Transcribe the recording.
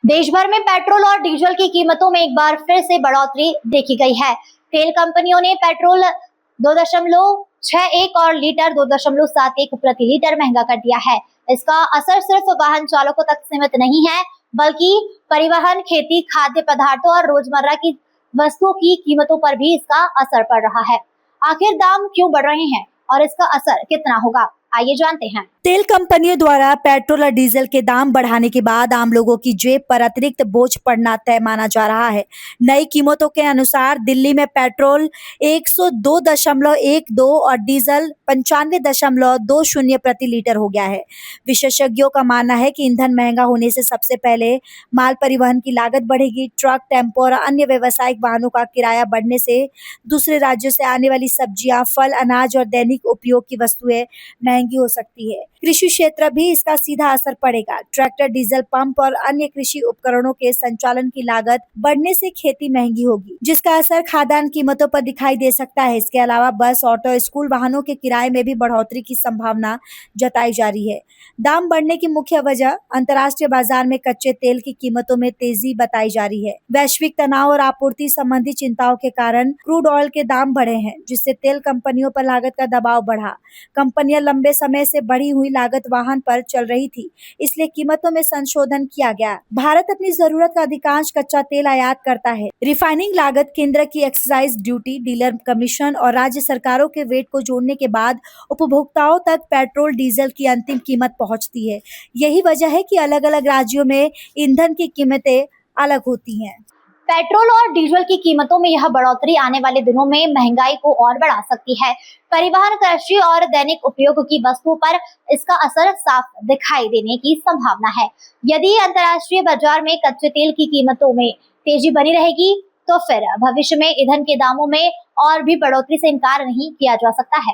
देश भर में पेट्रोल और डीजल की कीमतों में एक बार फिर से बढ़ोतरी देखी गई है। तेल कंपनियों ने पेट्रोल 2.61 और लीटर 2.71 प्रति लीटर महंगा कर दिया है। इसका असर सिर्फ वाहन चालकों तक सीमित नहीं है, बल्कि परिवहन, खेती, खाद्य पदार्थों और रोजमर्रा की वस्तुओं की कीमतों पर भी इसका असर पड़ रहा है। आखिर दाम क्यों बढ़ रहे हैं और इसका असर कितना होगा, आइए जानते हैं। तेल कंपनियों द्वारा पेट्रोल और डीजल के दाम बढ़ाने के बाद आम लोगों की जेब पर अतिरिक्त बोझ पड़ना तय माना जा रहा है। नई कीमतों के अनुसार दिल्ली में पेट्रोल 102.12 और डीजल 95.20 प्रति लीटर हो गया है। विशेषज्ञों का मानना है कि ईंधन महंगा होने से सबसे पहले माल परिवहन की लागत बढ़ेगी। ट्रक, टेम्पो और अन्य व्यावसायिक वाहनों का किराया बढ़ने से दूसरे राज्यों से आने वाली सब्जियां, फल, अनाज और दैनिक उपयोग की वस्तुएं महंगी हो सकती है। कृषि क्षेत्र भी इसका सीधा असर पड़ेगा। ट्रैक्टर, डीजल पंप और अन्य कृषि उपकरणों के संचालन की लागत बढ़ने से खेती महंगी होगी, जिसका असर खाद्यान्न कीमतों पर दिखाई दे सकता है। इसके अलावा बस, ऑटो, स्कूल वाहनों के किराए में भी बढ़ोतरी की संभावना जताई जा रही है। दाम बढ़ने की मुख्य वजह अंतर्राष्ट्रीय बाजार में कच्चे तेल की कीमतों में तेजी बताई जा रही है। वैश्विक तनाव और आपूर्ति संबंधी चिंताओं के कारण क्रूड ऑयल के दाम बढ़े हैं, जिससे तेल कंपनियों पर लागत का दबाव बढ़ा। कंपनियां लंबे समय से बढ़ी हुई लागत वाहन पर चल रही थी, इसलिए कीमतों में संशोधन किया गया। भारत अपनी जरूरत का अधिकांश कच्चा तेल आयात करता है। रिफाइनिंग लागत, केंद्र की एक्साइज ड्यूटी, डीलर कमीशन और राज्य सरकारों के वेट को जोड़ने के बाद उपभोक्ताओं तक पेट्रोल, डीजल की अंतिम कीमत पहुंचती है। यही वजह है कि अलग अलग राज्यों में ईंधन की कीमतें अलग होती हैं। पेट्रोल और डीजल की कीमतों में यह बढ़ोतरी आने वाले दिनों में महंगाई को और बढ़ा सकती है। परिवहन, कृषि और दैनिक उपयोग की वस्तुओं पर इसका असर साफ दिखाई देने की संभावना है। यदि अंतर्राष्ट्रीय बाजार में कच्चे तेल की कीमतों में तेजी बनी रहेगी, तो फिर भविष्य में ईंधन के दामों में और भी बढ़ोतरी से इनकार नहीं किया जा सकता है।